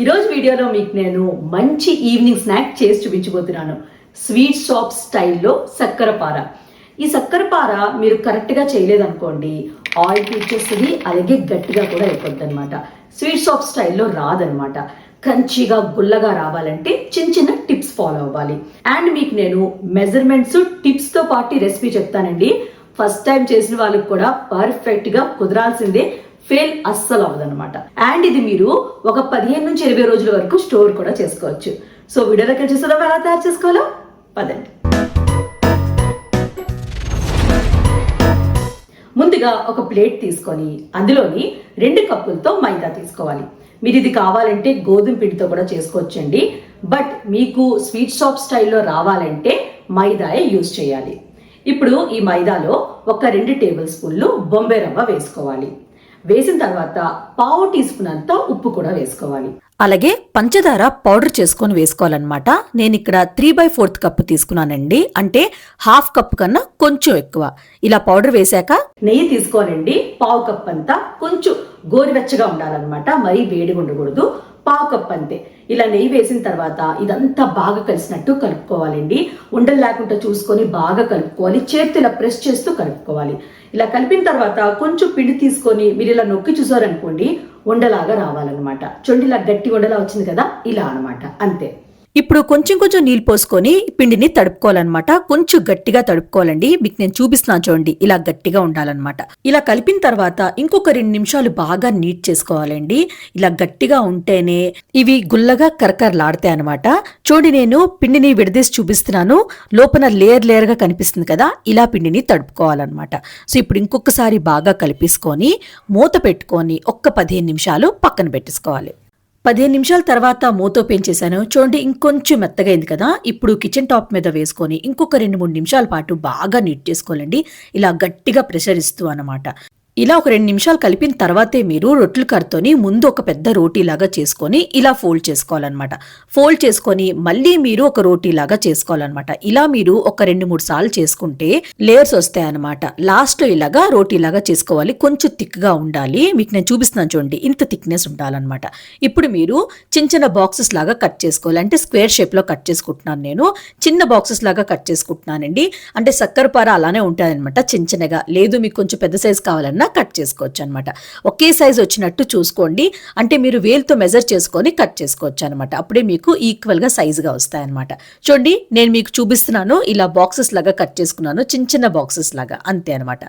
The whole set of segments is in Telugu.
ఈరోజు వీడియోలో మీకు నేను మంచి ఈవినింగ్ స్నాక్ చేసి చూపించబోతున్నాను. స్వీట్ షాప్ స్టైల్లో చక్కెరపార. ఈ చక్కెరపార మీరు కరెక్ట్గా చేయలేదనుకోండి, ఆయిల్ పీల్చేస్తుంది, అలాగే గట్టిగా కూడా అయిపోద్ది అనమాట. స్వీట్ షాప్ స్టైల్లో రాదనమాట. క్రంచీగా గుల్లగా రావాలంటే చిన్న చిన్న టిప్స్ ఫాలో అవ్వాలి. అండ్ మీకు నేను మెజర్మెంట్స్ టిప్స్తో పాటు రెసిపీ చెప్తానండి. ఫస్ట్ టైం చేసిన వాళ్ళకి కూడా పర్ఫెక్ట్గా కుదరాల్సిందే, ఫెయిల్ అస్సలు అవ్వదన్నమాట. అండ్ ఇది మీరు ఒక 15 నుంచి 20 రోజుల వరకు స్టోర్ కూడా చేసుకోవచ్చు. సో వీడియోలోకి చూసేద్దాం ఎలా తయారు చేసుకోవాలో. పదండి. ముందుగా ఒక ప్లేట్ తీసుకొని అందులోని 2 కప్పులతో మైదా తీసుకోవాలి. మీరు ఇది కావాలంటే గోధుమ పిండితో కూడా చేసుకోవచ్చండి. బట్ మీకు స్వీట్ షాప్ స్టైల్లో రావాలంటే మైదాయే యూజ్ చేయాలి. ఇప్పుడు ఈ మైదాలో ఒక 2 టేబుల్ స్పూన్లు బొంబే రవ్వ వేసుకోవాలి. వేసిన తర్వాత 1/2 టీ స్పూన్ అంత ఉప్పు కూడా వేసుకోవాలి. అలాగే పంచదార పౌడర్ చేసుకొని వేసుకోవాలన్నమాట. నేను ఇక్కడ 3/4 కప్పు తీసుకున్నానండి, అంటే 1/2 కప్పు కన్నా కొంచెం ఎక్కువ. ఇలా పౌడర్ వేసాక నెయ్యి తీసుకోవాలండి. 1/2 కప్ అంతా, కొంచెం గోరువెచ్చగా ఉండాలన్నమాట, మరీ వేడిగా ఉండకూడదు. 1/2 కప్ అంతే. ఇలా నెయ్యి వేసిన తర్వాత ఇదంతా బాగా కలిసినట్టు కలుపుకోవాలండి. ఉండలు లేకుండా చూసుకొని బాగా కలుపుకోవాలి. చేతితో ఇలా ప్రెస్ చేస్తూ కలుపుకోవాలి. ఇలా కలిపిన తర్వాత కొంచెం పిండి తీసుకొని మీరు ఇలా నొక్కి చూసారనుకోండి, ఉండలాగా రావాలన్నమాట. చూడండి, ఇలా గట్టి ఉండలా వచ్చింది కదా, ఇలా అనమాట. అంతే. ఇప్పుడు కొంచెం కొంచెం నీళ్ళు పోసుకొని పిండిని తడుపుకోవాలన్నమాట. కొంచెం గట్టిగా తడుపుకోవాలండి. మీకు నేను చూపిస్తున్నాను చూడండి, ఇలా గట్టిగా ఉండాలన్నమాట. ఇలా కలిపిన తర్వాత ఇంకొక 2 నిమిషాలు బాగా నీట్ చేసుకోవాలండి. ఇలా గట్టిగా ఉంటేనే ఇవి గుల్లగా కరకరలాడతాయి అనమాట. చూడండి, నేను పిండిని విడదీసి చూపిస్తున్నాను. లోపల లేయర్ లేయర్ గా కనిపిస్తుంది కదా, ఇలా పిండిని తడుపుకోవాలన్నమాట. సో ఇప్పుడు ఇంకొకసారి బాగా కలిపేసుకొని మూత పెట్టుకొని ఒక్క 15 నిమిషాలు పక్కన పెట్టేసుకోవాలి. 15 నిమిషాల తర్వాత మూత ఓపెన్ చేశాను. చూడండి, ఇంకొంచెం మెత్తగా అయింది కదా. ఇప్పుడు కిచెన్ టాప్ మీద వేసుకొని ఇంకొక 2-3 నిమిషాల పాటు బాగా నీట్ చేసుకోవాలండి. ఇలా గట్టిగా ప్రెషర్ ఇస్తూ అన్నమాట. ఇలా ఒక 2 నిమిషాలు కలిపిన తర్వాతే మీరు రొట్టెల కర్రతోని ముందు ఒక పెద్ద రోటీలాగా చేసుకొని ఇలా ఫోల్డ్ చేసుకోవాలన్నమాట. ఫోల్డ్ చేసుకొని మళ్ళీ మీరు ఒక రోటీలాగా చేసుకోవాలన్నమాట. ఇలా మీరు ఒక 2-3 సార్లు చేసుకుంటే లేయర్స్ వస్తాయి అన్నమాట. లాస్ట్ లో ఇలాగా రోటీలాగా చేసుకోవాలి. కొంచెం థిక్గా ఉండాలి. మీకు నేను చూపిస్తున్నాను చూడండి, ఇంత థిక్నెస్ ఉండాలన్నమాట. ఇప్పుడు మీరు చిన్న చిన్న బాక్సెస్ లాగా కట్ చేసుకోవాలి. అంటే స్క్వేర్ షేప్ లో కట్ చేసుకుంటున్నాను నేను. చిన్న బాక్సెస్ లాగా కట్ చేసుకుంటున్నానండి. అంటే చక్కెరపార అలానే ఉంటాయన్నమాట, చిన్న చిన్నగా. లేదు మీకు కొంచెం పెద్ద సైజ్ కావాలన్నా కట్ చేసుకోవచ్చు అనమాట. ఒకే సైజ్ వచ్చినట్టు చూసుకోండి. అంటే మీరు వేలుతో మెజర్ చేసుకొని కట్ చేసుకోవచ్చు అనమాట. అప్పుడే మీకు ఈక్వల్ గా సైజుగా వస్తాయన్నమాట. చూడండి, నేను మీకు చూపిస్తున్నాను. ఇలా బాక్సెస్ లాగా కట్ చేసుకున్నాను, చిన్న చిన్న బాక్సెస్ లాగా, అంతే అనమాట.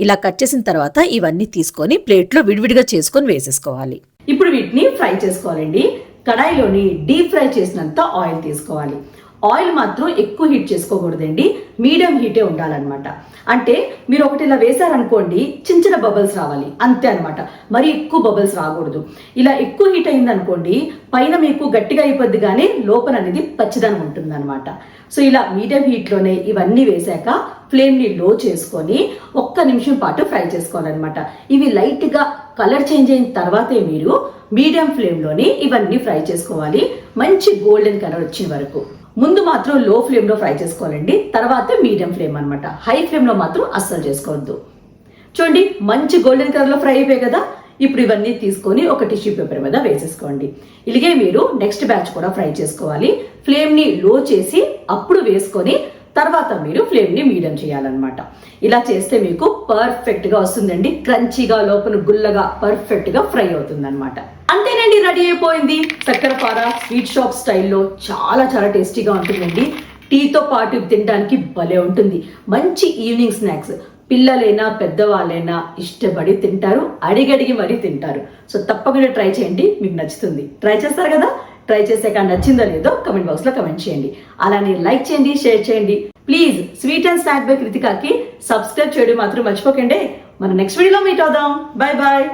ఇలా కట్ చేసిన తర్వాత ఇవన్నీ తీసుకొని ప్లేట్లో విడివిడిగా చేసుకొని వేసేసుకోవాలి. ఇప్పుడు వీటిని ఫ్రై చేసుకోవాలండి. కడాయిలోని డీప్ ఫ్రై చేసినంత ఆయిల్ తీసుకోవాలి. ఆయిల్ మాత్రం ఎక్కువ హీట్ చేసుకోకూడదండి, మీడియం హీటే ఉండాలన్నమాట. అంటే మీరు ఒకటి ఇలా వేసారనుకోండి, చిన్న చిన్న బబుల్స్ రావాలి, అంతే అనమాట. మరి ఎక్కువ బబుల్స్ రాకూడదు. ఇలా ఎక్కువ హీట్ అయింది అనుకోండి, పైన మీకు గట్టిగా అయిపోద్ది కానీ లోపల అనేది పచ్చిదనం ఉంటుంది అనమాట. సో ఇలా మీడియం హీట్లోనే ఇవన్నీ వేసాక ఫ్లేమ్ని లో చేసుకొని 1 నిమిషం పాటు ఫ్రై చేసుకోవాలన్నమాట. ఇవి లైట్గా కలర్ చేంజ్ అయిన తర్వాతే మీరు మీడియం ఫ్లేమ్లోని ఇవన్నీ ఫ్రై చేసుకోవాలి, మంచి గోల్డెన్ కలర్ వచ్చే వరకు. ముందు మాత్రం లో ఫ్లేమ్ లో ఫ్రై చేసుకోవాలండి, తర్వాత మీడియం ఫ్లేమ్ అనమాట. హై ఫ్లేమ్ లో మాత్రం అస్సలు చేసుకోవద్దు. చూడండి, మంచి గోల్డెన్ కలర్ లో ఫ్రై అయిపోయాయి కదా. ఇప్పుడు ఇవన్నీ తీసుకొని ఒక టిష్యూ పేపర్ మీద వేసేసుకోండి. ఇలాగే మీరు నెక్స్ట్ బ్యాచ్ కూడా ఫ్రై చేసుకోవాలి. ఫ్లేమ్ ని లో చేసి అప్పుడు వేసుకొని తర్వాత మీరు ఫ్లేమ్ ని మీడియం చేయాలన్నమాట. ఇలా చేస్తే మీకు పర్ఫెక్ట్ గా వస్తుందండి. క్రంచీగా, లోపల గుల్లగా పర్ఫెక్ట్ గా ఫ్రై అవుతుంది అనమాట. అంతేనండి, రెడీ అయిపోయింది చక్కెరపార స్వీట్ షాప్ స్టైల్లో. చాలా చాలా టేస్టీగా ఉంటుందండి. టీతో పాటు తినడానికి భలే ఉంటుంది. మంచి ఈవినింగ్ స్నాక్స్. పిల్లలైనా పెద్దవాళ్ళైనా ఇష్టపడి తింటారు, అడిగడిగి మరీ తింటారు. సో తప్పకుండా ట్రై చేయండి, మీకు నచ్చుతుంది. ట్రై చేస్తారు కదా. ట్రై చేసాక నచ్చిందో లేదో కమెంట్ బాక్స్ లో కమెంట్ చేయండి. అలానే లైక్ చేయండి, షేర్ చేయండి. Please sweet and snack by కృతికాకి సబ్స్క్రైబ్ చేయడం మాత్రం మర్చిపోకండి. మన నెక్స్ట్ వీడియోలో మీట్ అవుదాం. Bye bye.